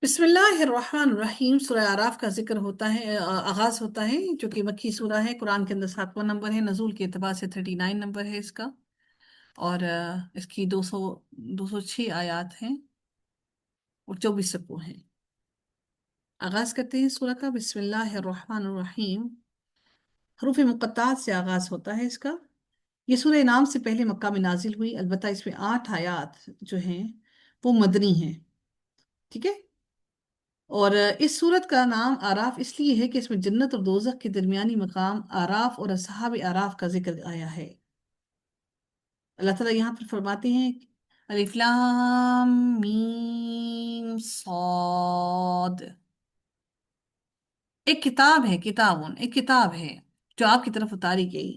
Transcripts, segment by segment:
بسم اللہ الرحمن الرحیم۔ سورہ آراف کا ذکر ہوتا ہے، آغاز ہوتا ہے، جو کہ مکی سورہ ہے۔ قرآن کے اندر 7واں نمبر ہے، نزول کے اعتبار سے 39 نمبر ہے اس کا، اور اس کی 206 آیات ہیں اور 24 رکوع ہیں۔ آغاز کرتے ہیں سورہ کا۔ بسم اللہ الرحمن الرحیم، حروف مقطعات سے آغاز ہوتا ہے اس کا۔ یہ سورہ نام سے پہلے مکہ میں نازل ہوئی، البتہ اس میں 8 آیات جو ہیں وہ مدنی ہیں، ٹھیک ہے۔ اور اس سورت کا نام آراف اس لیے ہے کہ اس میں جنت اور دوزخ کے درمیانی مقام آراف اور اصحاب آراف کا ذکر آیا ہے۔ اللہ تعالیٰ یہاں پر فرماتے ہیں الف لام میم صاد، ایک کتاب ہے، ایک کتاب ہے جو آپ کی طرف اتاری گئی۔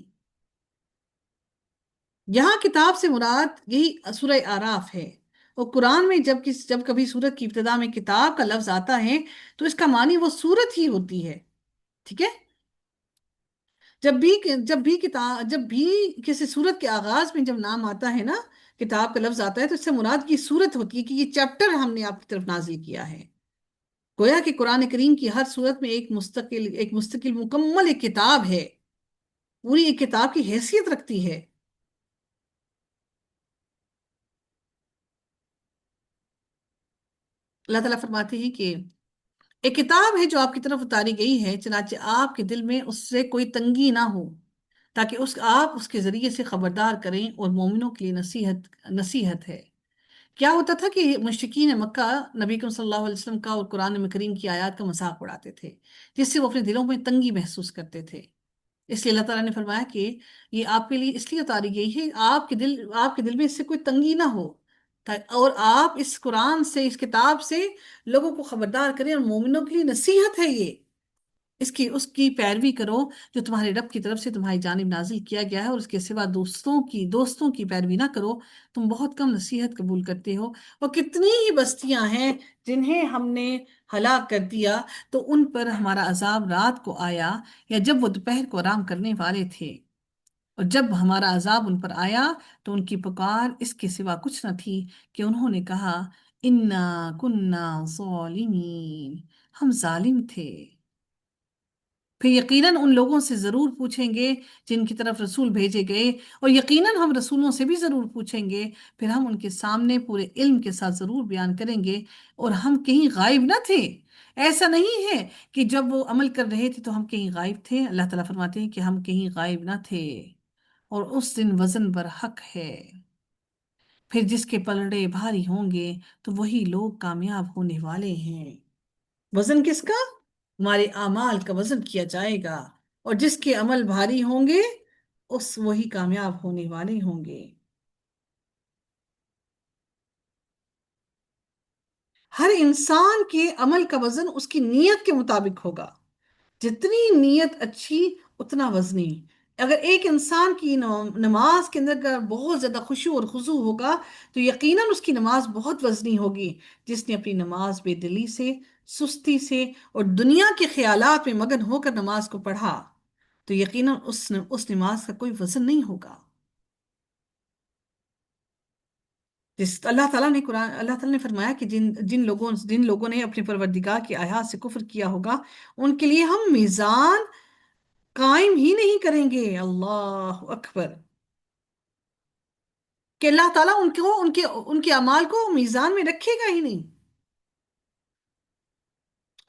یہاں کتاب سے مراد یہی سورہ آراف ہے۔ اور قرآن میں جب کبھی سورت کی ابتدا میں کتاب کا لفظ آتا ہے تو اس کا معنی وہ سورت ہی ہوتی ہے، ٹھیک ہے۔ جب بھی کسی سورت کے آغاز میں جب نام آتا ہے نا، کتاب کا لفظ آتا ہے، تو اس سے مراد کی سورت ہوتی ہے کہ یہ چیپٹر ہم نے آپ کی طرف نازل کیا ہے۔ گویا کہ قرآن کریم کی ہر سورت میں ایک مستقل مکمل ایک کتاب ہے، پوری ایک کتاب کی حیثیت رکھتی ہے۔ اللہ تعالیٰ فرماتے ہیں کہ ایک کتاب ہے جو آپ کی طرف اتاری گئی ہے، چنانچہ آپ کے دل میں اس سے کوئی تنگی نہ ہو، تاکہ آپ اس کے ذریعے سے خبردار کریں، اور مومنوں کے لیے نصیحت ہے۔ کیا ہوتا تھا کہ مشرکین مکہ نبی کریم صلی اللہ علیہ وسلم کا اور قرآن کریم کی آیات کا مذاق اڑاتے تھے، جس سے وہ اپنے دلوں میں تنگی محسوس کرتے تھے۔ اس لیے اللہ تعالیٰ نے فرمایا کہ یہ آپ کے لیے اس لیے اتاری گئی ہے، آپ کے دل میں اس سے کوئی تنگی نہ ہو، اور آپ اس قرآن سے، اس کتاب سے لوگوں کو خبردار کریں، اور مومنوں کے لیے نصیحت ہے یہ، اس کی پیروی کرو جو تمہارے رب کی طرف سے تمہاری جانب نازل کیا گیا ہے، اور اس کے سوا دوستوں کی پیروی نہ کرو، تم بہت کم نصیحت قبول کرتے ہو۔ اور کتنی ہی بستیاں ہیں جنہیں ہم نے ہلاک کر دیا، تو ان پر ہمارا عذاب رات کو آیا، یا جب وہ دوپہر کو آرام کرنے والے تھے، اور جب ہمارا عذاب ان پر آیا تو ان کی پکار اس کے سوا کچھ نہ تھی کہ انہوں نے کہا انا کننا ظالمین، ہم ظالم تھے۔ پھر یقیناً ان لوگوں سے ضرور پوچھیں گے جن کی طرف رسول بھیجے گئے، اور یقیناً ہم رسولوں سے بھی ضرور پوچھیں گے، پھر ہم ان کے سامنے پورے علم کے ساتھ ضرور بیان کریں گے، اور ہم کہیں غائب نہ تھے۔ ایسا نہیں ہے کہ جب وہ عمل کر رہے تھے تو ہم کہیں غائب تھے۔ اللہ تعالیٰ فرماتے ہیں کہ ہم کہیں غائب نہ تھے، اور اس دن وزن برحق ہے، پھر جس کے پلڑے بھاری ہوں گے تو وہی لوگ کامیاب ہونے والے ہیں۔ وزن کس کا؟ ہمارے اعمال کا وزن کیا جائے گا، اور جس کے عمل بھاری ہوں گے وہی کامیاب ہونے والے ہوں گے۔ ہر انسان کے عمل کا وزن اس کی نیت کے مطابق ہوگا، جتنی نیت اچھی اتنا وزنی۔ اگر ایک انسان کی نماز کے اندر اگر بہت زیادہ خشوع اور خضوع ہوگا تو یقیناً اس کی نماز بہت وزنی ہوگی۔ جس نے اپنی نماز بے دلی سے، سستی سے اور دنیا کے خیالات میں مگن ہو کر نماز کو پڑھا تو یقیناً اس نماز کا کوئی وزن نہیں ہوگا۔ اللہ تعالیٰ نے فرمایا کہ جن لوگوں نے اپنے پروردگار کی آیات سے کفر کیا ہوگا، ان کے لیے ہم میزان قائم ہی نہیں کریں گے۔ اللہ اکبر! کہ اللہ تعالیٰ ان کے اعمال کو میزان میں رکھے گا ہی نہیں۔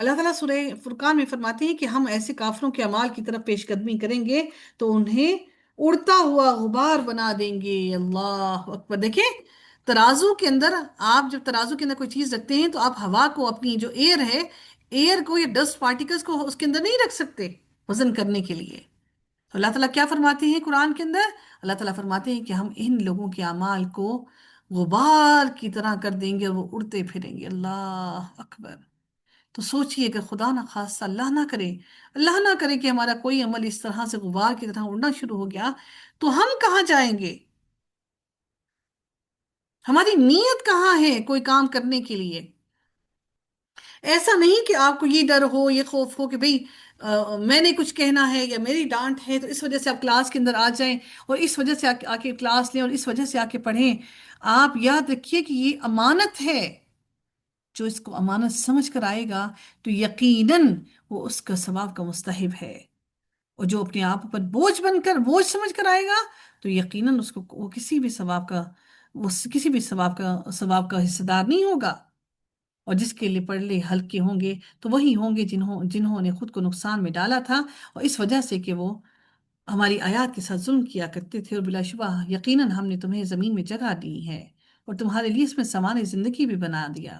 اللہ تعالیٰ سورہ فرقان میں فرماتے ہیں کہ ہم ایسے کافروں کے اعمال کی طرف پیش قدمی کریں گے تو انہیں اڑتا ہوا غبار بنا دیں گے۔ اللہ اکبر! دیکھیں، ترازو کے اندر، آپ جب ترازو کے اندر کوئی چیز رکھتے ہیں تو آپ ہوا کو، اپنی جو ایئر ہے، ایئر کو یا ڈسٹ پارٹیکلز کو اس کے اندر نہیں رکھ سکتے وزن کرنے کے لیے۔ تو اللہ تعالیٰ کیا فرماتے ہیں قرآن کے اندر؟ اللہ تعالیٰ فرماتے ہیں کہ ہم ان لوگوں کے اعمال کو غبار کی طرح کر دیں گے، اور وہ اڑتے پھریں گے۔ اللہ اکبر! تو سوچئے کہ خدا نہ خواستہ، اللہ نہ کرے کہ ہمارا کوئی عمل اس طرح سے غبار کی طرح اڑنا شروع ہو گیا تو ہم کہاں جائیں گے؟ ہماری نیت کہاں ہے کوئی کام کرنے کے لیے؟ ایسا نہیں کہ آپ کو یہ ڈر ہو، یہ خوف ہو کہ بھئی میں نے کچھ کہنا ہے یا میری ڈانٹ ہے، تو اس وجہ سے آپ کلاس کے اندر آ جائیں، اور اس وجہ سے آ کے کلاس لیں، اور اس وجہ سے آ کے پڑھیں۔ آپ یاد رکھیے کہ یہ امانت ہے جو اس کو امانت سمجھ کر آئے گا تو یقیناً وہ اس کا ثواب کا مستحق ہے، اور جو اپنے آپ پر بوجھ بن کر، بوجھ سمجھ کر آئے گا تو یقیناً اس کو وہ کسی بھی ثواب کا، وہ کسی بھی ثواب کا حصہ دار نہیں ہوگا۔ اور جس کے لیے پلڑے ہلکے ہوں گے تو وہی ہوں گے جنہوں نے خود کو نقصان میں ڈالا تھا، اور اس وجہ سے کہ وہ ہماری آیات کے ساتھ ظلم کیا کرتے تھے۔ اور بلا شبہ یقیناً ہم نے تمہیں زمین میں جگہ دی ہے اور تمہارے لیے اس میں سامان زندگی بھی بنا دیا،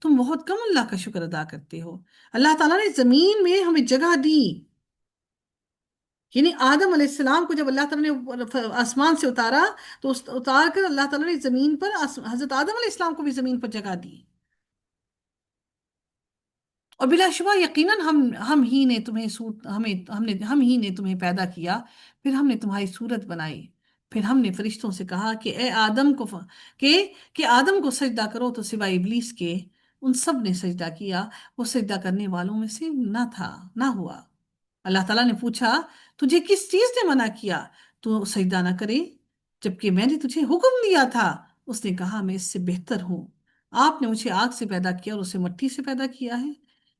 تم بہت کم اللہ کا شکر ادا کرتے ہو۔ اللہ تعالیٰ نے زمین میں ہمیں جگہ دی، یعنی آدم علیہ السلام کو جب اللہ تعالیٰ نے آسمان سے اتارا تو اتار کر اللہ تعالیٰ نے زمین پر حضرت آدم علیہ السلام کو بھی زمین پر جگہ دی، اور بلا شبہ یقیناً ہم ہی نے تمہیں ہم ہی نے تمہیں پیدا کیا، پھر ہم نے تمہاری صورت بنائی، پھر ہم نے فرشتوں سے کہا کہ اے آدم کو کہ آدم کو سجدہ کرو، تو سوائے ابلیس کے ان سب نے سجدہ کیا، وہ سجدہ کرنے والوں میں سے نہ ہوا۔ اللہ تعالیٰ نے پوچھا تجھے کس چیز نے منع کیا تو سجدہ نہ کرے جبکہ میں نے تجھے حکم دیا تھا؟ اس نے کہا میں اس سے بہتر ہوں، آپ نے مجھے آگ سے پیدا کیا اور اسے مٹی سے پیدا کیا ہے۔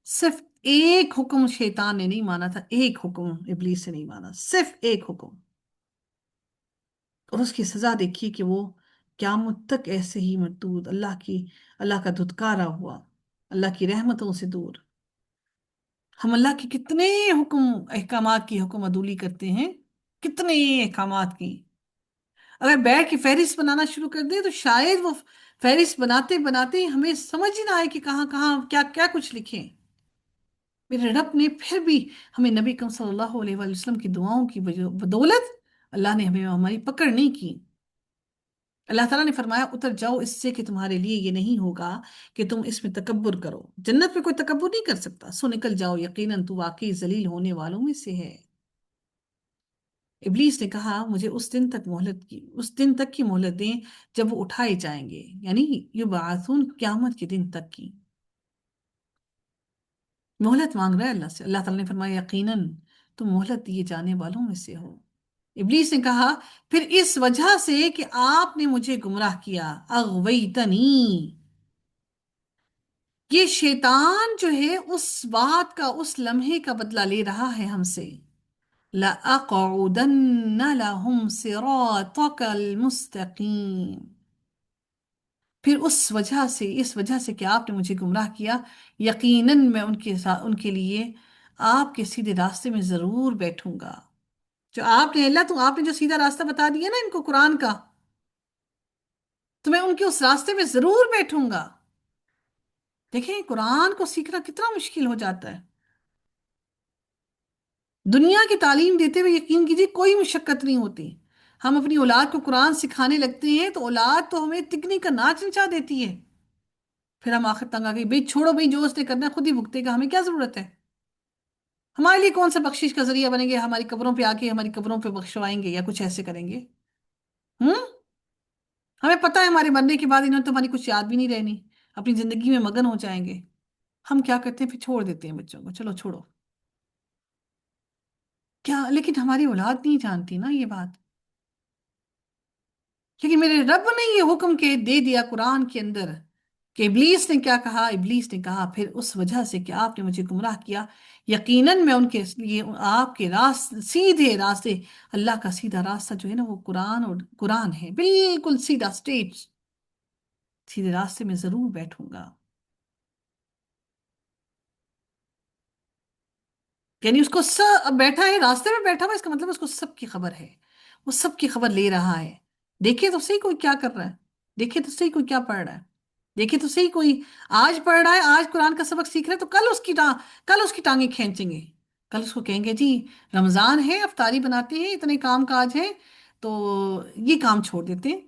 صرف ایک حکم شیطان نے نہیں مانا تھا، ایک حکم ابلیس سے نہیں مانا، صرف ایک حکم، اور اس کی سزا دیکھیے کہ وہ قیامت تک ایسے ہی مردود، اللہ کا دھتکارا ہوا، اللہ کی رحمتوں سے دور۔ ہم اللہ کے کتنے احکامات کی حکم عدولی کرتے ہیں، کتنے احکامات کی، اگر بیٹھ کے فہرست بنانا شروع کر دیں تو شاید وہ فہرست بناتے بناتے ہمیں سمجھ ہی نہ آئے کہ کہاں کہاں کیا کیا کچھ لکھیں۔ میرے رب نے پھر بھی ہمیں نبی کریم صلی اللہ علیہ وآلہ وسلم کی دعاؤں کی بدولت اللہ نے ہمیں ہماری پکڑ نہیں کی۔ اللہ تعالیٰ نے فرمایا اتر جاؤ اس سے کہ تمہارے لیے یہ نہیں ہوگا کہ تم اس میں تکبر کرو، جنت میں کوئی تکبر نہیں کر سکتا، سو نکل جاؤ، یقیناً تو واقعی ذلیل ہونے والوں میں سے ہے۔ ابلیس نے کہا مجھے اس دن تک کی مہلت دیں جب وہ اٹھائے جائیں گے، یعنی یبعثون، قیامت کے دن تک کی مہلت مانگ رہا ہے اللہ سے۔ اللہ تعالیٰ نے فرمایا یقیناً تم مہلت دیے جانے والوں میں سے ہو۔ ابلیس نے کہا پھر اس وجہ سے کہ آپ نے مجھے گمراہ کیا، اغویتنی، یہ شیطان جو ہے اس بات کا، اس لمحے کا بدلہ لے رہا ہے ہم سے، لَأَقْعُدَنَّ لَهُمْ صِرَاطَكَ الْمُسْتَقِيمَ، پھر اس وجہ سے کہ آپ نے مجھے گمراہ کیا، یقیناً میں ان کے لیے آپ کے سیدھے راستے میں ضرور بیٹھوں گا۔ جو آپ نے جو سیدھا راستہ بتا دیا نا ان کو قرآن کا، تو میں ان کے اس راستے میں ضرور بیٹھوں گا۔ دیکھیں قرآن کو سیکھنا کتنا مشکل ہو جاتا ہے، دنیا کی تعلیم دیتے ہوئے یقین کیجیے کوئی مشقت نہیں ہوتی۔ ہم اپنی اولاد کو قرآن سکھانے لگتے ہیں تو اولاد تو ہمیں تکنی کا ناچ نچا دیتی ہے، پھر ہم آخر تنگ آ گئی، بھئی چھوڑو بھئی، جو اس نے کرنا ہے خود ہی بھگتے گا، ہمیں کیا ضرورت ہے، ہمارے لیے کون سا بخشش کا ذریعہ بنیں گے، ہماری قبروں پہ آ کے ہماری قبروں پہ بخشوائیں گے یا کچھ ایسے کریں گے۔ ہوں ہمیں پتہ ہے ہمارے مرنے کے بعد انہوں نے تو ہماری کچھ یاد بھی نہیں رہنی، اپنی زندگی میں مگن ہو جائیں گے۔ ہم کیا کرتے ہیں، پھر چھوڑ دیتے ہیں بچوں کو، چلو چھوڑو، کیا لیکن ہماری اولاد نہیں جانتی نا یہ بات، کیونکہ میرے رب نے یہ حکم کے دے دیا قرآن کے اندر کہ ابلیس نے کیا کہا، ابلیس نے کہا پھر اس وجہ سے کہ آپ نے مجھے گمراہ کیا، یقیناً میں ان کے لیے آپ کے سیدھے راستے، اللہ کا سیدھا راستہ جو ہے نا وہ قرآن ہے، بالکل سیدھا سٹریٹ، سیدھے راستے میں ضرور بیٹھوں گا۔ یعنی اس کو بیٹھا ہے راستے میں، بیٹھا ہوا اس کا مطلب اس کو سب کی خبر ہے، وہ سب کی خبر لے رہا ہے۔ دیکھیں تو صحیح کوئی کیا کر رہا ہے، دیکھیں تو صحیح کوئی کیا پڑھ رہا ہے، دیکھیں تو صحیح کوئی آج پڑھ رہا ہے، آج قرآن کا سبق سیکھ رہا ہے، تو کل اس کی ٹانگیں کھینچیں گے، کل اس کو کہیں گے جی رمضان ہے، افطاری بناتے ہیں، اتنے کام کاج ہیں، تو یہ کام چھوڑ دیتے ہیں،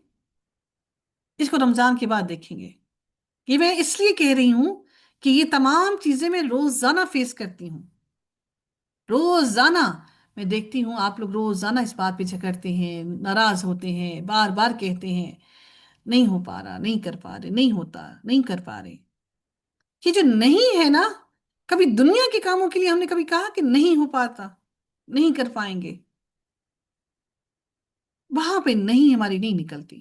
اس کو رمضان کے بعد دیکھیں گے۔ یہ میں اس لیے کہہ رہی ہوں کہ یہ تمام چیزیں میں روزانہ فیس کرتی ہوں، روزانہ میں دیکھتی ہوں آپ لوگ روزانہ اس بات پہ جھگڑتے ہیں، ناراض ہوتے ہیں، بار بار کہتے ہیں نہیں ہو پا رہا، نہیں کر پا رہے، نہیں ہوتا، نہیں کر پا رہے۔ یہ جو نہیں ہے نا، کبھی دنیا کے کاموں کے لیے ہم نے کبھی کہا کہ نہیں ہو پاتا، نہیں کر پائیں گے، وہاں پہ نہیں ہماری نہیں نکلتی،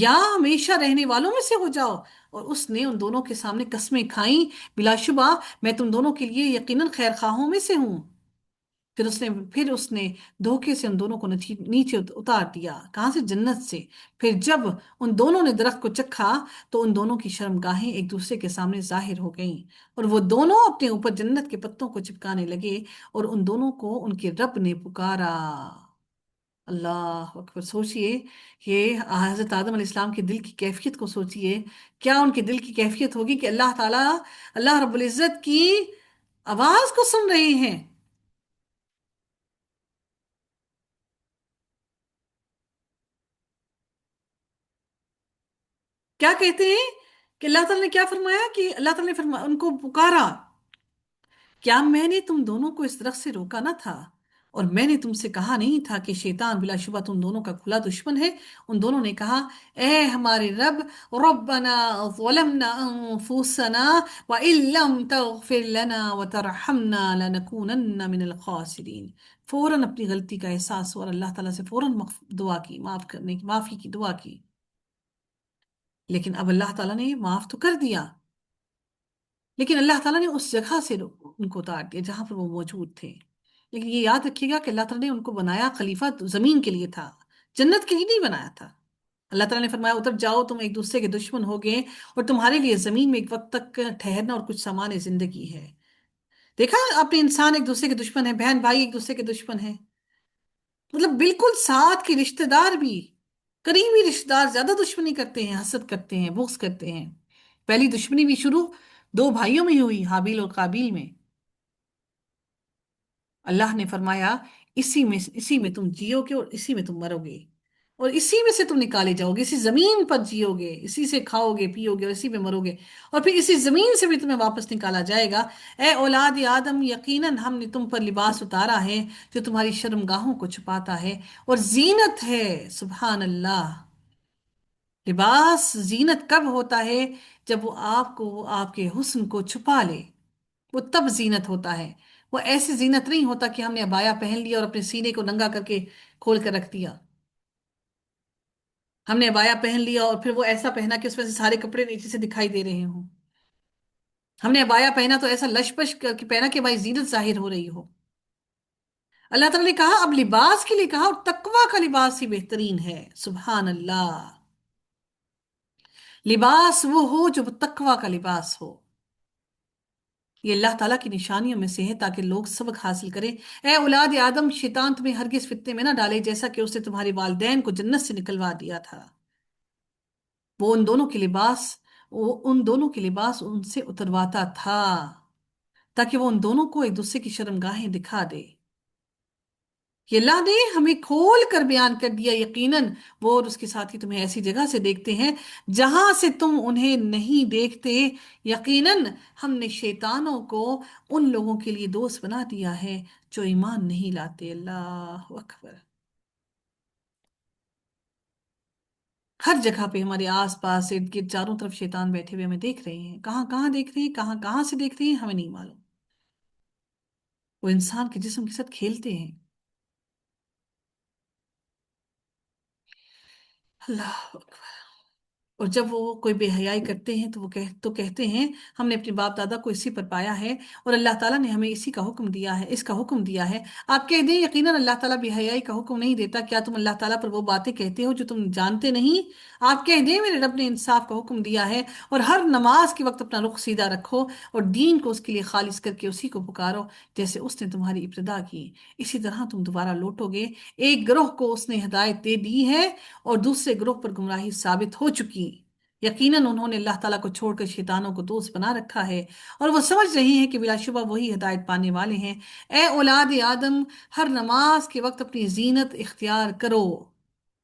یا ہمیشہ رہنے والوں میں سے ہو جاؤ۔ اور اس نے ان دونوں کے سامنے قسمیں کھائیں، بلا شبہ میں تم دونوں کے لیے یقیناً خیر خواہوں میں سے ہوں۔ پھر اس نے دھوکے سے ان دونوں کو نیچے اتار دیا، کہاں سے؟ جنت سے۔ پھر جب ان دونوں نے درخت کو چکھا تو ان دونوں کی شرمگاہیں ایک دوسرے کے سامنے ظاہر ہو گئیں، اور وہ دونوں اپنے اوپر جنت کے پتوں کو چپکانے لگے، اور ان دونوں کو ان کے رب نے پکارا۔ اللہ اکبر! سوچئے، یہ حضرت آدم علیہ السلام کے دل کی کیفیت کو سوچئے، کیا ان کے دل کی کیفیت ہوگی کہ اللہ تعالیٰ، اللہ رب العزت کی آواز کو سن رہے ہیں۔ کیا کہتے ہیں کہ اللہ تعالیٰ نے کیا فرمایا؟ کہ اللہ تعالیٰ نے ان کو پکارا، کیا میں نے تم دونوں کو اس درخت سے روکا نہ تھا؟ اور میں نے تم سے کہا نہیں تھا کہ شیطان بلا شبہ تم دونوں کا کھلا دشمن ہے؟ ان دونوں نے کہا، اے ہمارے رب، ربنا ظلمنا انفسنا وان لم تغفر لنا وترحمنا لنکونن من الخاسرین۔ فوراً اپنی غلطی کا احساس ہوا اور اللہ تعالیٰ سے فوراً دعا کی، معافی کی دعا کی۔ لیکن اب اللہ تعالیٰ نے معاف تو کر دیا، لیکن اللہ تعالیٰ نے اس جگہ سے ان کو اتار دیا جہاں پر وہ موجود تھے۔ لیکن یہ یاد رکھیے گا کہ اللہ تعالیٰ نے ان کو بنایا خلیفہ زمین کے لیے تھا، جنت کے لیے نہیں بنایا تھا۔ اللہ تعالیٰ نے فرمایا، اتر جاؤ، تم ایک دوسرے کے دشمن ہو گئے، اور تمہارے لیے زمین میں ایک وقت تک ٹھہرنا اور کچھ سامان زندگی ہے۔ دیکھا، اپنے انسان ایک دوسرے کے دشمن ہیں، بہن بھائی ایک دوسرے کے دشمن ہیں، مطلب بالکل ساتھ کے رشتہ دار بھی، قریبی رشتہ دار زیادہ دشمنی کرتے ہیں، حسد کرتے ہیں، بغض کرتے ہیں۔ پہلی دشمنی بھی شروع دو بھائیوں میں ہی ہوئی، حابیل اور قابیل میں۔ اللہ نے فرمایا، اسی میں تم جیو گے اور اسی میں تم مرو گے، اور اسی میں سے تم نکالے جاؤ گے، اسی زمین پر جیو گے، اسی سے کھاؤ گے پیو گے اور اسی میں مرو گے، اور پھر اسی زمین سے بھی تمہیں واپس نکالا جائے گا۔ اے اولاد آدم، یقیناً ہم نے تم پر لباس اتارا ہے جو تمہاری شرمگاہوں کو چھپاتا ہے اور زینت ہے۔ سبحان اللہ! لباس زینت کب ہوتا ہے؟ جب وہ آپ کو، آپ کے حسن کو چھپا لے، وہ تب زینت ہوتا ہے۔ وہ ایسی زینت نہیں ہوتا کہ ہم نے عبایا پہن لیا اور اپنے سینے کو ننگا کر کے کھول کر رکھ دیا۔ ہم نے عبایا پہن لیا اور پھر وہ ایسا پہنا کہ اس میں سے سارے کپڑے نیچے سے دکھائی دے رہے ہوں۔ ہم نے عبایا پہنا تو ایسا لش پش کر کے پہنا کہ بھائی زینت ظاہر ہو رہی ہو۔ اللہ تعالیٰ نے کہا، اب لباس کے لیے کہا، اور تقوی کا لباس ہی بہترین ہے۔ سبحان اللہ! لباس وہ ہو جو تقوی کا لباس ہو۔ یہ اللہ تعالیٰ کی نشانیوں میں سے ہے تاکہ لوگ سبق حاصل کریں۔ اے اولاد آدم، شیطان تمہیں ہرگز فتنے میں نہ ڈالے جیسا کہ اس نے تمہارے والدین کو جنت سے نکلوا دیا تھا۔ وہ ان دونوں کے لباس وہ ان دونوں کے لباس ان سے اترواتا تھا تاکہ وہ ان دونوں کو ایک دوسرے کی شرمگاہیں دکھا دے۔ یہ اللہ نے ہمیں کھول کر بیان کر دیا، یقیناً وہ اور اس کے ساتھی تمہیں ایسی جگہ سے دیکھتے ہیں جہاں سے تم انہیں نہیں دیکھتے۔ یقیناً ہم نے شیطانوں کو ان لوگوں کے لیے دوست بنا دیا ہے جو ایمان نہیں لاتے۔ اللہ اکبر! ہر جگہ پہ ہمارے آس پاس ارد گرد چاروں طرف شیطان بیٹھے ہوئے ہمیں دیکھ رہے ہیں، کہاں کہاں دیکھ رہے ہیں، کہاں کہاں سے دیکھ رہے ہیں، ہمیں نہیں معلوم۔ وہ انسان کے جسم کے ساتھ کھیلتے ہیں۔ اللہ اکبر! اور جب وہ کوئی بے حیائی کرتے ہیں تو کہتے ہیں، ہم نے اپنے باپ دادا کو اسی پر پایا ہے اور اللہ تعالیٰ نے ہمیں اسی کا حکم دیا ہے، اس کا حکم دیا ہے۔ آپ کہہ دیں، یقیناً اللہ تعالیٰ بے حیائی کا حکم نہیں دیتا۔ کیا تم اللہ تعالیٰ پر وہ باتیں کہتے ہو جو تم جانتے نہیں؟ آپ کہہ دیں، میرے رب نے انصاف کا حکم دیا ہے، اور ہر نماز کے وقت اپنا رخ سیدھا رکھو اور دین کو اس کے لیے خالص کر کے اسی کو پکارو جیسے اس نے تمہاری ابتدا کی، اسی طرح تم دوبارہ لوٹو گے۔ ایک گروہ کو اس نے ہدایت دے دی ہے اور دوسرے گروہ پر گمراہی ثابت ہو چکی۔ یقیناً انہوں نے اللہ تعالیٰ کو چھوڑ کر شیطانوں کو دوست بنا رکھا ہے، اور وہ سمجھ رہی ہیں کہ بلا شبہ وہی ہدایت پانے والے ہیں۔ اے اولاد آدم، ہر نماز کے وقت اپنی زینت اختیار کرو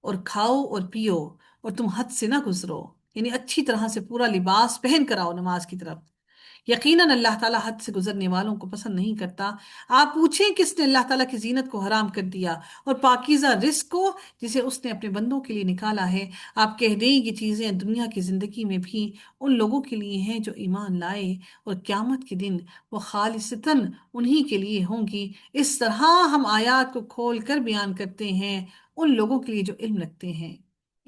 اور کھاؤ اور پیو، اور تم حد سے نہ گزرو، یعنی اچھی طرح سے پورا لباس پہن کر آؤ نماز کی طرف۔ یقیناً اللہ تعالیٰ حد سے گزرنے والوں کو پسند نہیں کرتا۔ آپ پوچھیں، کس نے اللہ تعالیٰ کی زینت کو حرام کر دیا اور پاکیزہ رزق کو جسے اس نے اپنے بندوں کے لیے نکالا ہے؟ آپ کہہ دیں، یہ چیزیں دنیا کی زندگی میں بھی ان لوگوں کے لیے ہیں جو ایمان لائے، اور قیامت کے دن وہ خالصتاً انہی کے لیے ہوں گی۔ اس طرح ہم آیات کو کھول کر بیان کرتے ہیں ان لوگوں کے لیے جو علم رکھتے ہیں۔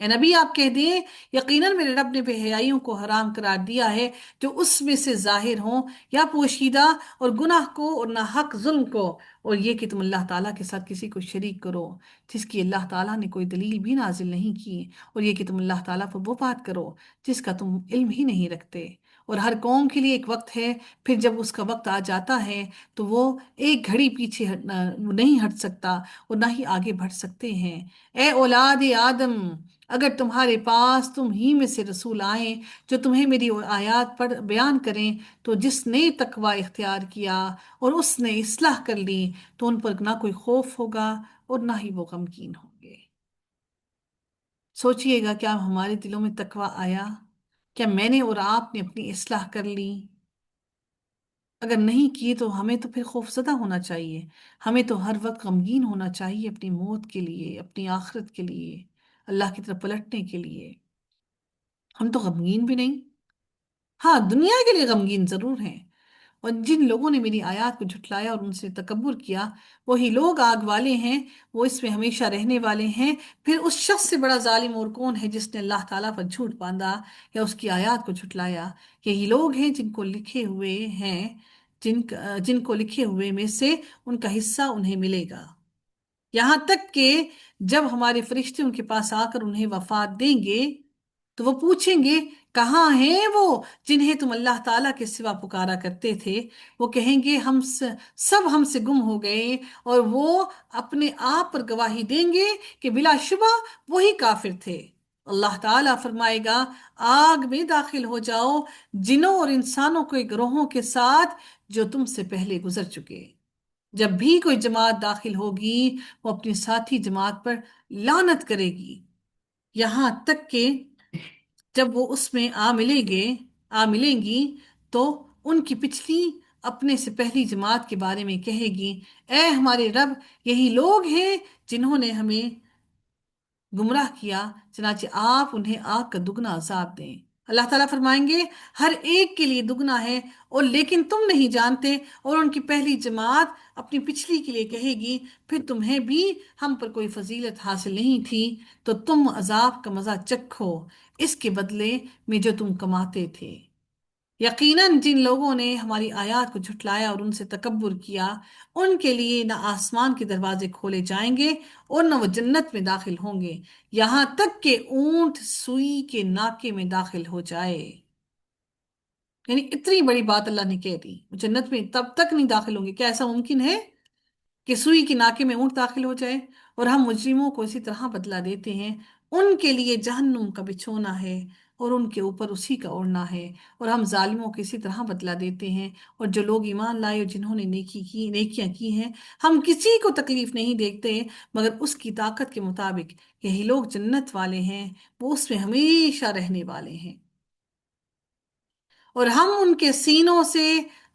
اے نبی آپ کہہ دیں یقیناً میرے رب نے بے حیائیوں کو حرام قرار دیا ہے، جو اس میں سے ظاہر ہوں یا پوشیدہ، اور گناہ کو اور نہ حق ظلم کو، اور یہ کہ تم اللہ تعالیٰ کے ساتھ کسی کو شریک کرو جس کی اللہ تعالیٰ نے کوئی دلیل بھی نازل نہیں کی، اور یہ کہ تم اللہ تعالیٰ پر وہ بات کرو جس کا تم علم ہی نہیں رکھتے۔ اور ہر قوم کے لیے ایک وقت ہے، پھر جب اس کا وقت آ جاتا ہے تو وہ ایک گھڑی پیچھے نہیں ہٹ سکتا اور نہ ہی آگے بڑھ سکتے ہیں۔ اے اولاد آدم، اگر تمہارے پاس تم ہی میں سے رسول آئیں جو تمہیں میری آیات پڑھ بیان کریں، تو جس نے تقوی اختیار کیا اور اس نے اصلاح کر لی تو ان پر نہ کوئی خوف ہوگا اور نہ ہی وہ غمگین ہوں گے۔ سوچئے گا، کیا ہمارے دلوں میں تقوی آیا؟ کیا میں نے اور آپ نے اپنی اصلاح کر لی؟ اگر نہیں کی تو ہمیں تو پھر خوف زدہ ہونا چاہیے، ہمیں تو ہر وقت غمگین ہونا چاہیے اپنی موت کے لیے، اپنی آخرت کے لیے، اللہ کی طرف پلٹنے کے لیے۔ ہم تو غمگین بھی نہیں، ہاں دنیا کے لیے غمگین ضرور ہیں۔ اور جن لوگوں نے میری آیات کو جھٹلایا اور ان سے تکبر کیا، وہی لوگ آگ والے ہیں، وہ اس میں ہمیشہ رہنے والے ہیں۔ پھر اس شخص سے بڑا ظالم اور کون ہے جس نے اللہ تعالیٰ پر جھوٹ باندھا یا اس کی آیات کو جھٹلایا؟ یہی لوگ ہیں جن کو لکھے ہوئے ہیں، جن کو لکھے ہوئے میں سے ان کا حصہ انہیں ملے گا، یہاں تک کہ جب ہمارے فرشتے ان کے پاس آ کر انہیں وفات دیں گے تو وہ پوچھیں گے، کہاں ہیں وہ جنہیں تم اللہ تعالیٰ کے سوا پکارا کرتے تھے؟ وہ کہیں گے، سب ہم سے گم ہو گئے، اور وہ اپنے آپ پر گواہی دیں گے کہ بلا شبہ وہی کافر تھے۔ اللہ تعالیٰ فرمائے گا، آگ میں داخل ہو جاؤ جنوں اور انسانوں کے گروہوں کے ساتھ جو تم سے پہلے گزر چکے۔ جب بھی کوئی جماعت داخل ہوگی وہ اپنی ساتھی جماعت پر لعنت کرے گی، یہاں تک کہ جب وہ اس میں آ ملیں گی تو ان کی پچھلی اپنے سے پہلی جماعت کے بارے میں کہے گی، اے ہمارے رب، یہی لوگ ہیں جنہوں نے ہمیں گمراہ کیا، چنانچہ آپ انہیں آگ کا دگنا عذاب دیں۔ اللہ تعالیٰ فرمائیں گے، ہر ایک کے لیے دگنا ہے، اور لیکن تم نہیں جانتے۔ اور ان کی پہلی جماعت اپنی پچھلی کے لیے کہے گی، پھر تمہیں بھی ہم پر کوئی فضیلت حاصل نہیں تھی، تو تم عذاب کا مزہ چکھو اس کے بدلے میں جو تم کماتے تھے۔ یقیناً جن لوگوں نے ہماری آیات کو جھٹلایا اور ان سے تکبر کیا، ان کے لیے نہ آسمان کے دروازے کھولے جائیں گے اور نہ وہ جنت میں داخل ہوں گے، یہاں تک کہ اونٹ سوئی کے ناکے میں داخل ہو جائے۔ یعنی اتنی بڑی بات اللہ نے کہہ دی، جنت میں تب تک نہیں داخل ہوں گے۔ کیا ایسا ممکن ہے کہ سوئی کے ناکے میں اونٹ داخل ہو جائے؟ اور ہم مجرموں کو اسی طرح بدلہ دیتے ہیں، ان کے لیے جہنم کا بچھونا ہے اور ان کے اوپر اسی کا اوڑھنا ہے، اور ہم ظالموں کو اسی طرح بدلہ دیتے ہیں۔ اور جو لوگ ایمان لائے اور جنہوں نے نیکیاں کی ہیں، ہم کسی کو تکلیف نہیں دیتے مگر اس کی طاقت کے مطابق۔ یہی لوگ جنت والے ہیں، وہ اس میں ہمیشہ رہنے والے ہیں۔ اور ہم ان کے سینوں سے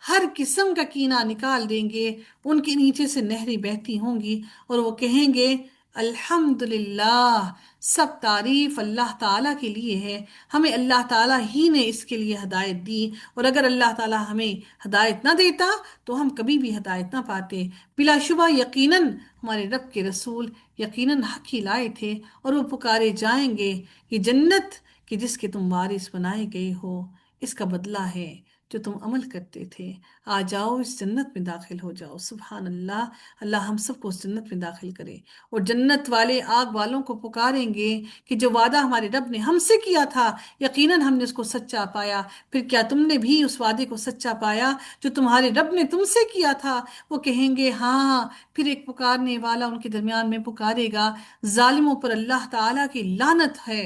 ہر قسم کا کینہ نکال دیں گے، ان کے نیچے سے نہریں بہتی ہوں گی، اور وہ کہیں گے، الحمدللہ، سب تعریف اللہ تعالیٰ کے لیے ہے، ہمیں اللہ تعالیٰ ہی نے اس کے لیے ہدایت دی، اور اگر اللہ تعالیٰ ہمیں ہدایت نہ دیتا تو ہم کبھی بھی ہدایت نہ پاتے۔ بلا شبہ یقیناً ہمارے رب کے رسول یقیناً حق ہی لائے تھے، اور وہ پکارے جائیں گے کہ جنت کہ جس کے تم وارث بنائے گئے ہو، اس کا بدلہ ہے جو تم عمل کرتے تھے، آ جاؤ اس جنت میں داخل ہو جاؤ۔ سبحان اللہ، اللہ ہم سب کو اس جنت میں داخل کرے۔ اور جنت والے آگ والوں کو پکاریں گے کہ جو وعدہ ہمارے رب نے ہم سے کیا تھا، یقیناً ہم نے اس کو سچا پایا، پھر کیا تم نے بھی اس وعدے کو سچا پایا جو تمہارے رب نے تم سے کیا تھا؟ وہ کہیں گے ہاں۔ پھر ایک پکارنے والا ان کے درمیان میں پکارے گا، ظالموں پر اللہ تعالیٰ کی لعنت ہے،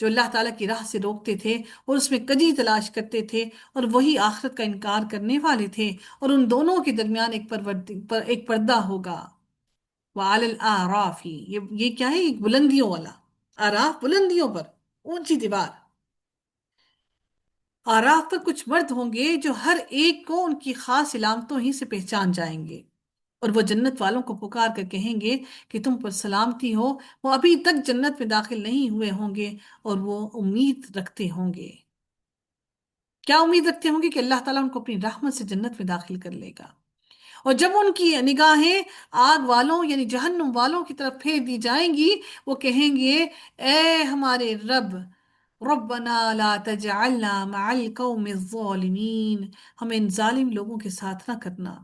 جو اللہ تعالیٰ کی راہ سے روکتے تھے اور اس میں کجی تلاش کرتے تھے، اور وہی آخرت کا انکار کرنے والے تھے، اور ان دونوں کے درمیان ایک پردہ ہوگا۔ وَعَلَى الْأَعْرَافِ، یہ کیا ہے؟ ایک بلندیوں والا، آراف بلندیوں پر، اونچی دیوار۔ آراف پر کچھ مرد ہوں گے جو ہر ایک کو ان کی خاص علامتوں ہی سے پہچان جائیں گے، اور وہ جنت والوں کو پکار کر کہیں گے کہ تم پر سلامتی ہو۔ وہ ابھی تک جنت میں داخل نہیں ہوئے ہوں گے اور وہ امید رکھتے ہوں گے، کیا امید رکھتے ہوں گے؟ کہ اللہ تعالیٰ ان کو اپنی رحمت سے جنت میں داخل کر لے گا۔ اور جب ان کی نگاہیں آگ والوں یعنی جہنم والوں کی طرف پھیر دی جائیں گی، وہ کہیں گے اے ہمارے رب، ربنا لا تجعلنا مع القوم الظالمین، ہمیں ان ظالم لوگوں کے ساتھ نہ کرنا۔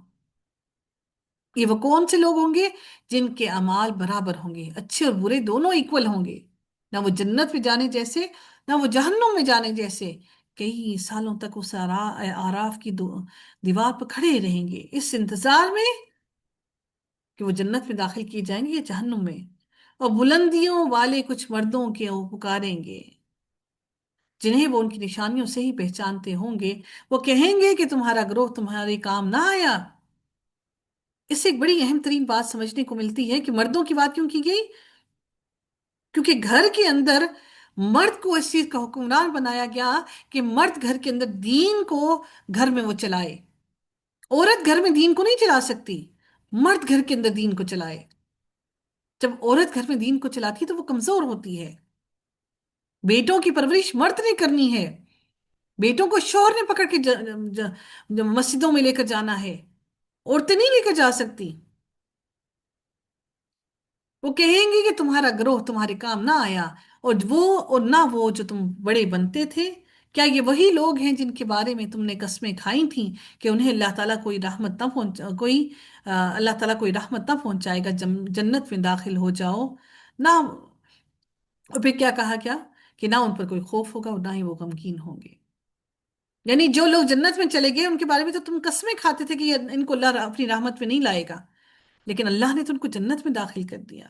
یہ وہ کون سے لوگ ہوں گے؟ جن کے اعمال برابر ہوں گے، اچھے اور برے دونوں ایکول ہوں گے، نہ وہ جنت میں جانے جیسے نہ وہ جہنم میں جانے جیسے۔ کئی سالوں تک اس آراف کی دیوار پر کھڑے رہیں گے اس انتظار میں کہ وہ جنت میں داخل کیے جائیں گے یا جہنم میں۔ اور بلندیوں والے کچھ مردوں کے وہ پکاریں گے جنہیں وہ ان کی نشانیوں سے ہی پہچانتے ہوں گے، وہ کہیں گے کہ تمہارا گروہ تمہارے کام نہ آیا۔ اس سے ایک بڑی اہم ترین بات سمجھنے کو ملتی ہے کہ مردوں کی بات کیوں کی گئی؟ کیونکہ گھر کے اندر مرد کو اس چیز کا حکمران بنایا گیا کہ مرد گھر کے اندر دین کو گھر میں وہ چلائے۔ عورت گھر میں دین کو نہیں چلا سکتی، مرد گھر کے اندر دین کو چلائے۔ جب عورت گھر میں دین کو چلاتی ہے تو وہ کمزور ہوتی ہے۔ بیٹوں کی پرورش مرد نے کرنی ہے، بیٹوں کو شوہر نے پکڑ کے مسجدوں میں لے کر جانا ہے، عورتیں نہیں لے کر جا سکتی۔ وہ کہیں گے کہ تمہارا گروہ تمہارے کام نہ آیا، اور نہ وہ جو تم بڑے بنتے تھے۔ کیا یہ وہی لوگ ہیں جن کے بارے میں تم نے قسمیں کھائی تھیں کہ انہیں اللہ تعالیٰ کوئی رحمت نہ اللہ تعالیٰ کوئی رحمت نہ پہنچائے گا، جنت میں داخل ہو جاؤ نہ؟ اور پھر کیا کہا کیا کہ نہ ان پر کوئی خوف ہوگا اور نہ ہی وہ غمگین ہوں گے۔ یعنی جو لوگ جنت میں چلے گئے ان کے بارے میں تو تم قسمیں کھاتے تھے کہ ان کو اللہ اپنی رحمت میں نہیں لائے گا، لیکن اللہ نے تو ان کو جنت میں داخل کر دیا۔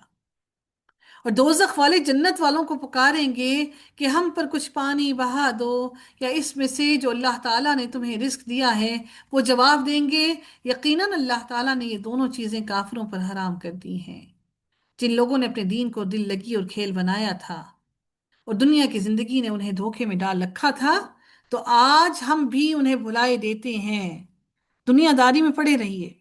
اور دوزخ والے جنت والوں کو پکاریں گے کہ ہم پر کچھ پانی بہا دو، یا اس میں سے جو اللہ تعالیٰ نے تمہیں رزق دیا ہے۔ وہ جواب دیں گے یقیناً اللہ تعالیٰ نے یہ دونوں چیزیں کافروں پر حرام کر دی ہیں، جن لوگوں نے اپنے دین کو دل لگی اور کھیل بنایا تھا اور دنیا کی زندگی نے انہیں دھوکے میں ڈال رکھا تھا، تو آج ہم بھی انہیں بھلائے دیتے ہیں۔ دنیا داری میں پڑے رہیے،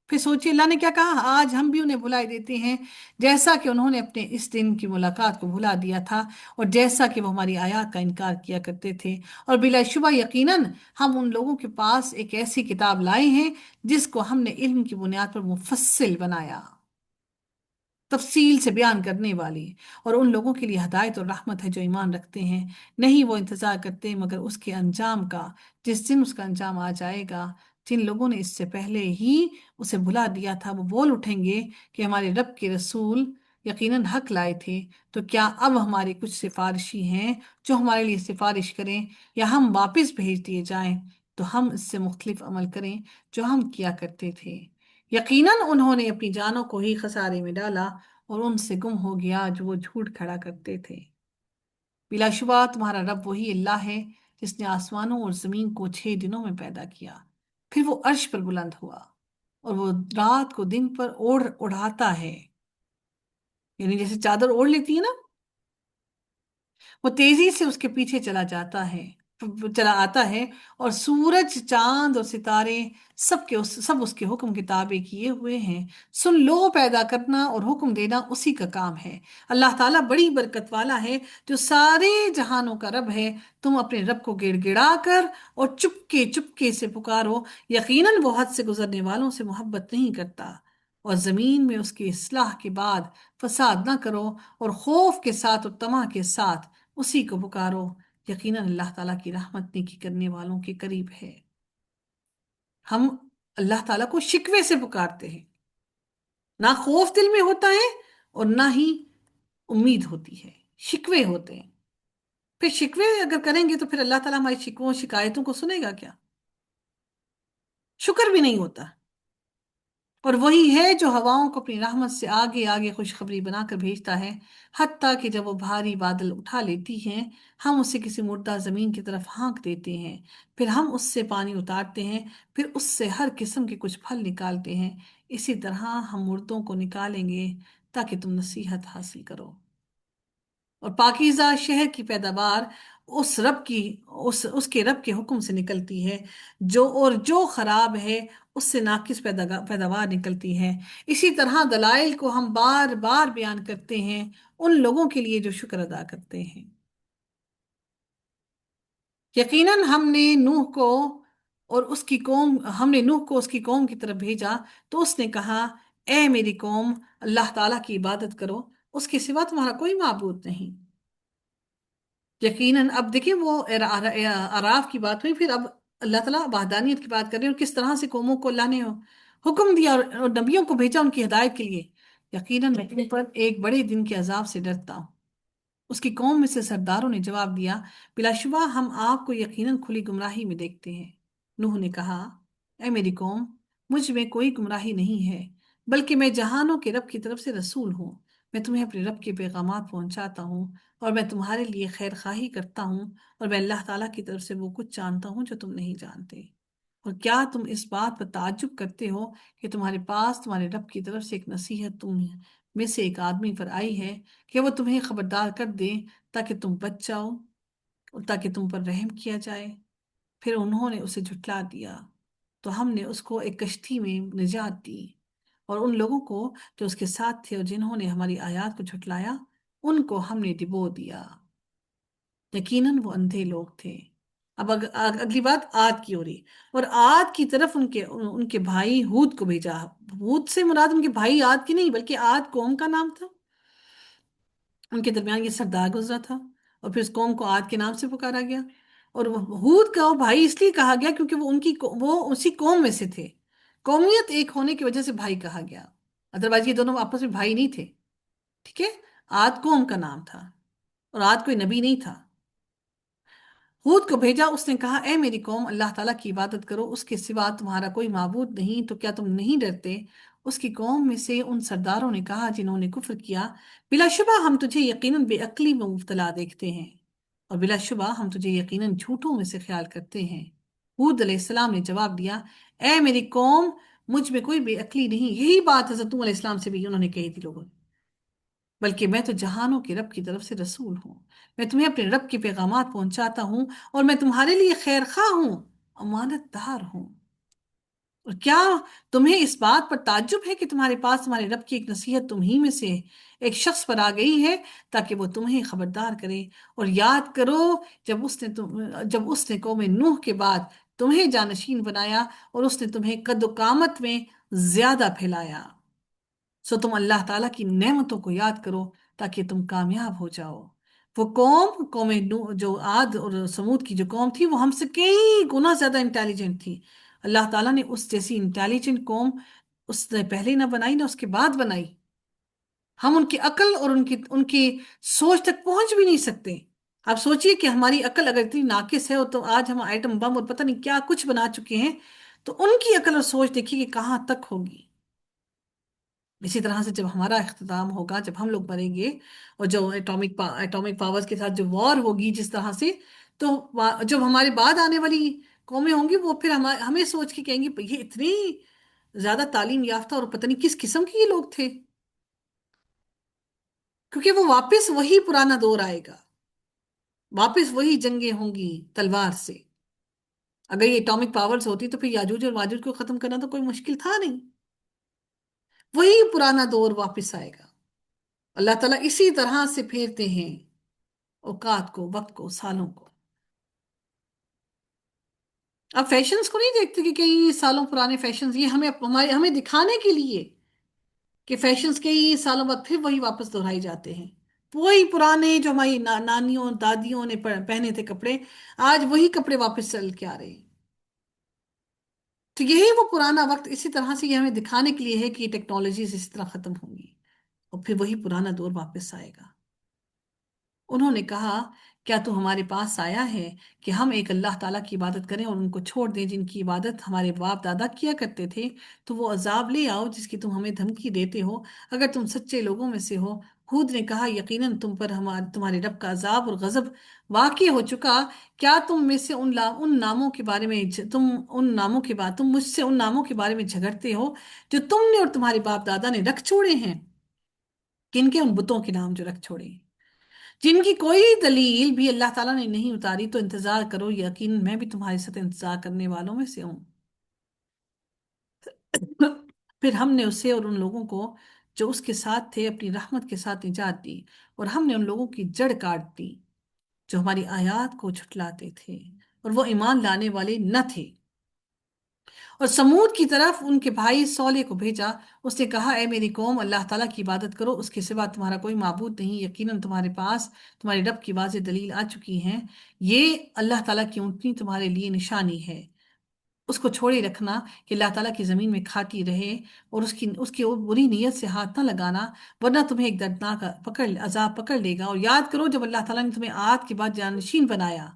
پھر سوچئے اللہ نے کیا کہا، آج ہم بھی انہیں بھلائے دیتے ہیں جیسا کہ انہوں نے اپنے اس دن کی ملاقات کو بھلا دیا تھا، اور جیسا کہ وہ ہماری آیات کا انکار کیا کرتے تھے۔ اور بلا شبہ یقیناً ہم ان لوگوں کے پاس ایک ایسی کتاب لائے ہیں جس کو ہم نے علم کی بنیاد پر مفصل بنایا، تفصیل سے بیان کرنے والی، اور ان لوگوں کے لیے ہدایت اور رحمت ہے جو ایمان رکھتے ہیں۔ نہیں وہ انتظار کرتے مگر اس کے انجام کا، جس دن اس کا انجام آ جائے گا۔ جن لوگوں نے اس سے پہلے ہی اسے بھلا دیا تھا وہ بول اٹھیں گے کہ ہمارے رب کے رسول یقیناً حق لائے تھے، تو کیا اب ہمارے کچھ سفارشی ہیں جو ہمارے لیے سفارش کریں، یا ہم واپس بھیج دیے جائیں تو ہم اس سے مختلف عمل کریں جو ہم کیا کرتے تھے۔ یقیناً انہوں نے اپنی جانوں کو ہی خسارے میں ڈالا، اور ان سے گم ہو گیا جو وہ جھوٹ کھڑا کرتے تھے۔ بلا شبہ تمہارا رب وہی اللہ ہے جس نے آسمانوں اور زمین کو 6 دنوں میں پیدا کیا، پھر وہ عرش پر بلند ہوا، اور وہ رات کو دن پر اڑاتا ہے، یعنی جیسے چادر اوڑھ لیتی ہے نا، وہ تیزی سے اس کے پیچھے چلا آتا ہے، اور سورج چاند اور ستارے سب اس کے حکم کے تابع کیے ہوئے ہیں۔ سن لو، پیدا کرنا اور حکم دینا اسی کا کام ہے۔ اللہ تعالیٰ بڑی برکت والا ہے جو سارے جہانوں کا رب ہے۔ تم اپنے رب کو گڑ گڑا کر اور چپکے چپکے سے پکارو، یقیناً وہ حد سے گزرنے والوں سے محبت نہیں کرتا۔ اور زمین میں اس کی اصلاح کے بعد فساد نہ کرو، اور خوف کے ساتھ اور طمع کے ساتھ اسی کو پکارو، یقیناً اللہ تعالیٰ کی رحمت نیکی کرنے والوں کے قریب ہے۔ ہم اللہ تعالیٰ کو شکوے سے پکارتے ہیں، نہ خوف دل میں ہوتا ہے اور نہ ہی امید ہوتی ہے، شکوے ہوتے ہیں۔ پھر شکوے اگر کریں گے تو پھر اللہ تعالیٰ ہماری شکووں شکایتوں کو سنے گا کیا؟ شکر بھی نہیں ہوتا۔ اور وہی ہے جو ہواؤں کو اپنی رحمت سے آگے آگے خوشخبری بنا کر بھیجتا ہے، حتیٰ کہ جب وہ بھاری بادل اٹھا لیتی ہیں ہم اسے کسی مردہ زمین کی طرف ہانک دیتے ہیں، پھر ہم اس سے پانی اتارتے ہیں، پھر اس سے ہر قسم کے کچھ پھل نکالتے ہیں، اسی طرح ہم مردوں کو نکالیں گے تاکہ تم نصیحت حاصل کرو۔ اور پاکیزہ شہر کی پیداوار اس کے رب کے حکم سے نکلتی ہے، جو خراب ہے اس سے ناقص پیداوار نکلتی ہے۔ اسی طرح دلائل کو ہم بار بار بیان کرتے ہیں ان لوگوں کے لیے جو شکر ادا کرتے ہیں۔ یقیناً ہم نے نوح کو اور اس کی قوم، ہم نے نوح کو اس کی قوم کی طرف بھیجا تو اس نے کہا، اے میری قوم، اللہ تعالیٰ کی عبادت کرو، اس کے سوا تمہارا کوئی معبود نہیں۔ یقیناً اب دیکھیں وہ اعراف کی بات ہوئی، پھر اب اللہ تعالیٰ وحدانیت کی بات کر رہے ہیں، اور کس طرح سے قوموں کو اللہ نے حکم دیا اور نبیوں کو بھیجا ان کی ہدایت کے لیے۔ یقیناً میں تم پر ایک بڑے دن کے عذاب سے ڈرتا ہوں۔ اس کی قوم میں سے سرداروں نے جواب دیا، بلا شبہ ہم آپ کو یقیناً کھلی گمراہی میں دیکھتے ہیں۔ نوح نے کہا، اے میری قوم، مجھ میں کوئی گمراہی نہیں ہے، بلکہ میں جہانوں کے رب کی طرف سے رسول ہوں۔ میں تمہیں اپنے رب کے پیغامات پہنچاتا ہوں، اور میں تمہارے لیے خیر خواہی کرتا ہوں، اور میں اللہ تعالیٰ کی طرف سے وہ کچھ جانتا ہوں جو تم نہیں جانتے۔ اور کیا تم اس بات پر تعجب کرتے ہو کہ تمہارے پاس تمہارے رب کی طرف سے ایک نصیحت تم میں سے ایک آدمی پر آئی ہے کہ وہ تمہیں خبردار کر دے تاکہ تم بچ جاؤ اور تاکہ تم پر رحم کیا جائے؟ پھر انہوں نے اسے جھٹلا دیا تو ہم نے اس کو ایک کشتی میں نجات دی، اور ان لوگوں کو جو اس کے ساتھ تھے اور جنہوں نے ہماری آیات کو جھٹلایا، ان کو ہم نے ڈبو دیا۔ یقیناً وہ اندھے لوگ تھے۔ اب اگلی بات عاد کی ہو رہی، اور عاد کی طرف ان کے بھائی ہود کو بھیجا۔ ہود سے مراد ان کے بھائی عاد کی نہیں، بلکہ عاد قوم کا نام تھا۔ ان کے درمیان یہ سردار گزرا تھا، اور پھر اس قوم کو عاد کے نام سے پکارا گیا، اور وہ ہود کا وہ بھائی اس لیے کہا گیا کیونکہ وہ اسی قوم میں سے تھے۔ قومیت ایک ہونے کی وجہ سے بھائی کہا گیا، ادروائز یہ دونوں آپس میں بھائی نہیں تھے۔ ٹھیک ہے، عاد قوم کا نام تھا، اور عاد کوئی نبی نہیں تھا۔ ہود کو بھیجا، اس نے کہا، اے میری قوم، اللہ تعالیٰ کی عبادت کرو، اس کے سوا تمہارا کوئی معبود نہیں، تو کیا تم نہیں ڈرتے؟ اس کی قوم میں سے ان سرداروں نے کہا جنہوں نے کفر کیا، بلا شبہ ہم تجھے یقیناً بے عقلی میں مبتلا دیکھتے ہیں، اور بلا شبہ ہم تجھے یقیناً جھوٹوں میں سے خیال کرتے ہیں۔ ہود علیہ السلام نے جواب دیا، اے میری قوم، مجھ میں کوئی بے عقلی نہیں۔ یہی بات حضرت نوح علیہ السلام سے بھی انہوں نے کہی تھی لوگوں نے، بلکہ میں تو جہانوں کے رب کی طرف سے رسول ہوں۔ میں تمہیں اپنے رب کے پیغامات پہنچاتا ہوں، اور میں تمہارے لیے خیر خواہ ہوں، امانت دار ہوں۔ اور کیا تمہیں اس بات پر تعجب ہے کہ تمہارے پاس تمہارے رب کی ایک نصیحت تمہیں میں سے ایک شخص پر آ گئی ہے تاکہ وہ تمہیں خبردار کرے؟ اور یاد کرو جب اس نے قوم نوح کے بعد تمہیں جانشین بنایا، اور اس نے تمہیں قد و قامت میں زیادہ پھیلایا، سو تم اللہ تعالیٰ کی نعمتوں کو یاد کرو تاکہ تم کامیاب ہو جاؤ۔ وہ قوم جو عاد اور سمود کی جو قوم تھی، وہ ہم سے کئی گنا زیادہ انٹیلیجنٹ تھی۔ اللہ تعالیٰ نے اس جیسی انٹیلیجنٹ قوم اس نے پہلے نہ بنائی نہ اس کے بعد بنائی۔ ہم ان کی عقل اور ان کی سوچ تک پہنچ بھی نہیں سکتے۔ آپ سوچئے کہ ہماری عقل اگر اتنی ناقص ہے، تو آج ہم ایٹم بم اور پتہ نہیں کیا کچھ بنا چکے ہیں، تو ان کی عقل اور سوچ دیکھیے کہ کہاں تک ہوگی۔ اسی طرح سے جب ہمارا اختتام ہوگا، جب ہم لوگ مریں گے، اور جو ایٹامک پاورز کے ساتھ جو وار ہوگی جس طرح سے، تو جب ہمارے بعد آنے والی قومیں ہوں گی، وہ پھر ہمیں سوچ کے کہیں گے یہ اتنی زیادہ تعلیم یافتہ اور پتہ نہیں کس قسم کے یہ لوگ تھے، کیونکہ وہ واپس وہی پرانا دور آئے گا، واپس وہی جنگیں ہوں گی تلوار سے۔ اگر یہ ایٹامک پاورز ہوتی تو پھر یاجوج اور ماجوج کو ختم کرنا تو کوئی مشکل تھا نہیں، وہی پرانا دور واپس آئے گا۔ اللہ تعالیٰ اسی طرح سے پھیرتے ہیں اوقات کو، وقت کو، سالوں کو۔ اب فیشنز کو نہیں دیکھتے کہ کئی سالوں پرانے فیشنز، یہ ہمیں دکھانے کے لیے کہ فیشنز کئی سالوں بعد پھر وہی واپس دہرائی جاتے ہیں۔ وہی پرانے جو ہماری نانیوں دادیوں نے پہنے تھے کپڑے، آج وہی کپڑے واپس چل کے آ رہے ہیں۔ تو یہی وہ پرانا وقت، اسی طرح سے یہ ہمیں دکھانے کے لیے ہے کہ یہ ٹیکنالوجیز اسی طرح ختم ہوں گی، اور پھر وہی پرانا دور واپس آئے گا۔ انہوں نے کہا، کیا تو ہمارے پاس آیا ہے کہ ہم ایک اللہ تعالیٰ کی عبادت کریں اور ان کو چھوڑ دیں جن کی عبادت ہمارے باپ دادا کیا کرتے تھے؟ تو وہ عذاب لے آؤ جس کی تم ہمیں دھمکی دیتے ہو، اگر تم سچے لوگوں میں سے ہو۔ ہود نے کہا، یقیناً تم پر تمہارے رب کا عذاب اور غضب واقع ہو چکا۔ کیا تم میں سے ان ناموں کے بارے میں تم مجھ سے ان ناموں کے بارے میں جھگڑتے ہو جو تم نے اور تمہارے باپ دادا نے رکھ چھوڑے ہیں؟ کن کے؟ ان بتوں کے نام جو رکھ چھوڑے ہیں، جن کی کوئی دلیل بھی اللہ تعالیٰ نے نہیں اتاری۔ تو انتظار کرو، یقین میں بھی تمہارے ساتھ انتظار کرنے والوں میں سے ہوں۔ پھر ہم نے اسے اور ان لوگوں کو جو اس کے ساتھ تھے اپنی رحمت کے ساتھ نجات دی، اور ہم نے ان لوگوں کی جڑ کاٹ دی جو ہماری آیات کو جھٹلاتے تھے اور وہ ایمان لانے والے نہ تھے۔ اور سمود کی طرف ان کے بھائی صالح کو بھیجا۔ اس نے کہا اے میری قوم، اللہ تعالیٰ کی عبادت کرو، اس کے سوا تمہارا کوئی معبود نہیں، یقیناً تمہارے پاس تمہارے رب کی واضح دلیل آ چکی ہیں، یہ اللہ تعالیٰ کی اونٹنی تمہارے لیے نشانی ہے، اس کو چھوڑے رکھنا کہ اللہ تعالیٰ کی زمین میں کھاتی رہے، اور اس کی بری نیت سے ہاتھ نہ لگانا، ورنہ تمہیں ایک دردناک عذاب پکڑ لے گا۔ اور یاد کرو جب اللہ تعالیٰ نے تمہیں عاد کے بعد جانشین بنایا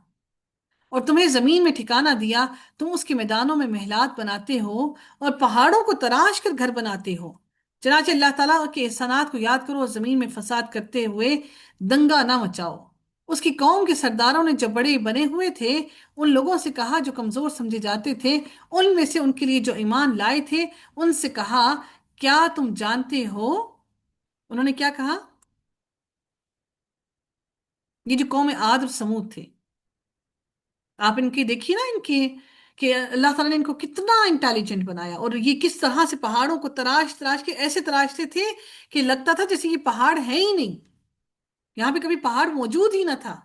اور تمہیں زمین میں ٹھکانہ دیا، تم اس کے میدانوں میں محلات بناتے ہو اور پہاڑوں کو تراش کر گھر بناتے ہو۔ چنانچہ اللہ تعالیٰ کے احسانات کو یاد کرو اور زمین میں فساد کرتے ہوئے دنگا نہ مچاؤ۔ اس کی قوم کے سرداروں نے جو بڑے بنے ہوئے تھے ان لوگوں سے کہا جو کمزور سمجھے جاتے تھے، ان میں سے ان کے لیے جو ایمان لائے تھے ان سے کہا کیا تم جانتے ہو؟ انہوں نے کیا کہا؟ یہ جو قوم عاد اور سمود تھے، آپ ان کی دیکھیے نا، ان کے کہ اللہ تعالیٰ نے ان کو کتنا انٹیلیجنٹ بنایا، اور یہ کس طرح سے پہاڑوں کو تراش تراش کے ایسے تراشتے تھے کہ لگتا تھا جیسے یہ پہاڑ ہے ہی نہیں، یہاں پہ کبھی پہاڑ موجود ہی نہ تھا۔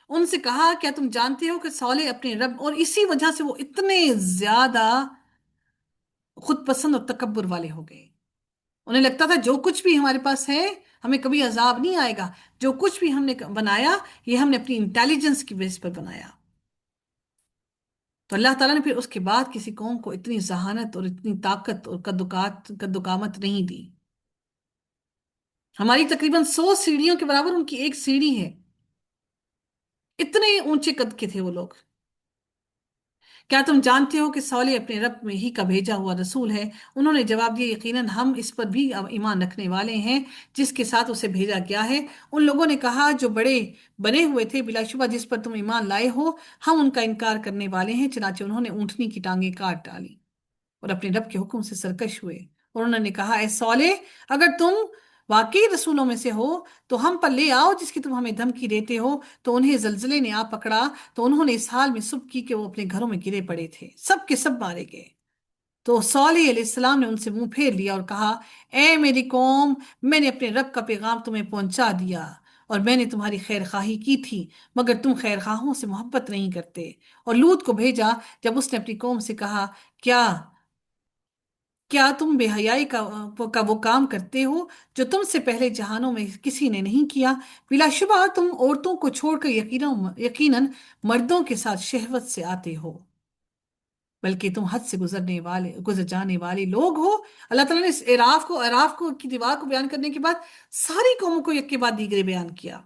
ان سے کہا کیا تم جانتے ہو کہ صالح اپنے رب، اور اسی وجہ سے وہ اتنے زیادہ خود پسند اور تکبر والے ہو گئے۔ انہیں لگتا تھا جو کچھ بھی ہمارے پاس ہے ہمیں کبھی عذاب نہیں آئے گا، جو کچھ بھی ہم نے بنایا یہ ہم نے اپنی انٹیلیجنس کی بیس پر بنایا۔ تو اللہ تعالیٰ نے پھر اس کے بعد کسی قوم کو اتنی ذہانت اور اتنی طاقت اور قد و قامت نہیں دی۔ ہماری تقریباً 100 سیڑھیوں کے برابر ان کی ایک سیڑھی ہے، اتنے اونچے قد کے تھے وہ لوگ۔ کیا تم جانتے ہو کہ صالح اپنے رب میں ہی کا بھیجا ہوا رسول ہے؟ انہوں نے جواب دیا یقیناً ہم اس پر بھی ایمان رکھنے والے ہیں جس کے ساتھ اسے بھیجا گیا ہے۔ ان لوگوں نے کہا جو بڑے بنے ہوئے تھے بلا شبہ جس پر تم ایمان لائے ہو ہم ان کا انکار کرنے والے ہیں، چنانچہ انہوں نے اونٹنی کی ٹانگیں کاٹ ڈالی اور اپنے رب کے حکم سے سرکش ہوئے، اور انہوں نے کہا اے صالح اگر تم واقعی رسولوں میں سے ہو تو ہم پر لے آؤ جس کی تم ہمیں دھمکی دیتے ہو۔ تو انہیں زلزلے نے آ پکڑا تو انہوں نے اس حال میں صبح کی کہ وہ اپنے گھروں میں گرے پڑے تھے، سب کے سب مارے گئے۔ تو صالح علیہ السلام نے ان سے منہ پھیر لیا اور کہا اے میری قوم، میں نے اپنے رب کا پیغام تمہیں پہنچا دیا اور میں نے تمہاری خیر خواہی کی تھی، مگر تم خیر خواہوں سے محبت نہیں کرتے۔ اور لوط کو بھیجا جب اس نے اپنی قوم سے کہا کیا کیا تم بے حیائی کا وہ کام کرتے ہو جو تم سے پہلے جہانوں میں کسی نے نہیں کیا؟ بلا شبہ تم عورتوں کو چھوڑ کر یقیناً مردوں کے ساتھ شہوت سے آتے ہو، بلکہ تم حد سے گزر جانے والے لوگ ہو۔ اللہ تعالیٰ نے اس اعراف کو کی دیوار کو بیان کرنے کے بعد ساری قوموں کو یک کے بعد دیگرے بیان کیا،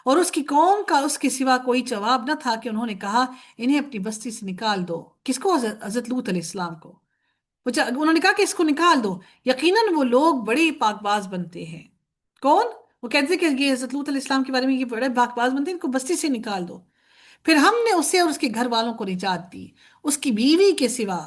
اور اس کی قوم کا اس کے سوا کوئی جواب نہ تھا کہ انہوں نے کہا انہیں اپنی بستی سے نکال دو۔ کس کو؟ حضرت لوط علیہ السلام کو۔ انہوں نے کہا کہ اس کو نکال دو، یقیناً وہ لوگ بڑے پاک باز بنتے ہیں۔ کون؟ وہ کہتے ہیں کہ یہ حضرت لوط علیہ السلام کے بارے میں یہ بڑے پاک باز بنتے ہیں، ان کو بستی سے نکال دو۔ پھر ہم نے اسے اور اس کے گھر والوں کو نجات دی، اس کی بیوی کے سوا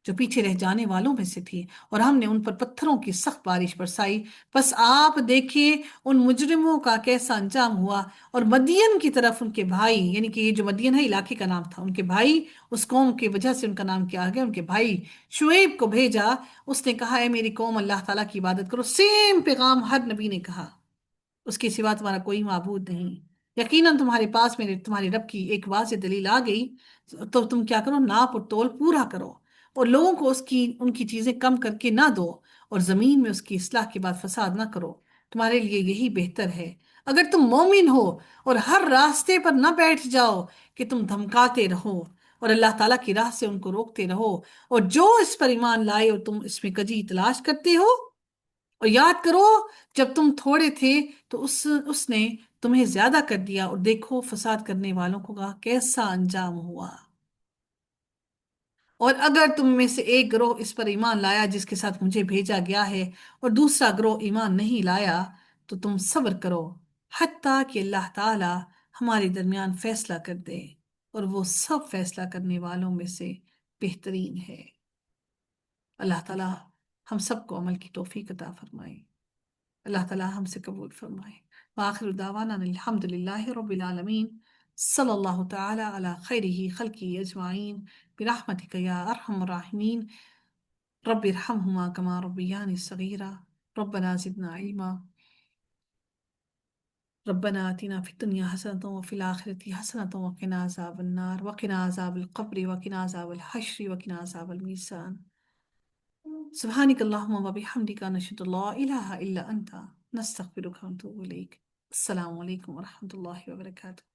جو پیچھے رہ جانے والوں میں سے تھی، اور ہم نے ان پر پتھروں کی سخت بارش برسائی۔ بس آپ دیکھیں ان مجرموں کا کیسا انجام ہوا۔ اور مدین کی طرف ان کے بھائی، یعنی کہ یہ جو مدین ہے علاقے کا نام تھا، ان کے بھائی اس قوم کی وجہ سے ان کا نام کیا گیا، ان کے بھائی شعیب کو بھیجا۔ اس نے کہا اے میری قوم اللہ تعالیٰ کی عبادت کرو، سیم پیغام ہر نبی نے کہا، اس کے سوا تمہارا کوئی معبود نہیں، یقیناً تمہارے پاس تمہارے رب کی ایک واضح دلیل آ گئی، تو تم کیا کرو، ناپ اور تول پورا کرو اور لوگوں کو ان کی چیزیں کم کر کے نہ دو، اور زمین میں اس کی اصلاح کے بعد فساد نہ کرو، تمہارے لیے یہی بہتر ہے اگر تم مومن ہو۔ اور ہر راستے پر نہ بیٹھ جاؤ کہ تم دھمکاتے رہو اور اللہ تعالیٰ کی راہ سے ان کو روکتے رہو، اور جو اس پر ایمان لائے اور تم اس میں کجی تلاش کرتے ہو، اور یاد کرو جب تم تھوڑے تھے تو اس نے تمہیں زیادہ کر دیا، اور دیکھو فساد کرنے والوں کو کا کیسا انجام ہوا۔ اور اگر تم میں سے ایک گروہ اس پر ایمان لایا جس کے ساتھ مجھے بھیجا گیا ہے اور دوسرا گروہ ایمان نہیں لایا تو تم صبر کرو حتیٰ کہ اللہ تعالی ہمارے درمیان فیصلہ کر دے، اور وہ سب فیصلہ کرنے والوں میں سے بہترین ہے۔ اللہ تعالی ہم سب کو عمل کی توفیق عطا فرمائے، اللہ تعالی ہم سے قبول فرمائے۔ وآخر دعوانا الحمد للہ رب العالمین، صلی اللہ تعالی علی خیرہ خلقہ اجمعین برحمتک یا ارحم الراحمین، رب ارحمہما کما ربیانی صغیرا، ربنا زدنا علما۔ ربنا آتنا في الدنيا حسنة وفي الآخرة حسنة وقنا عذاب النار وقنا عذاب القبر وقنا عذاب الحشر وقنا عذاب الميزان. سبحانك اللهم وبحمدك نشهد لا إله إلا أنت نستغفرك ونتوب إليك. السلام عليكم ورحمة الله وبركاته.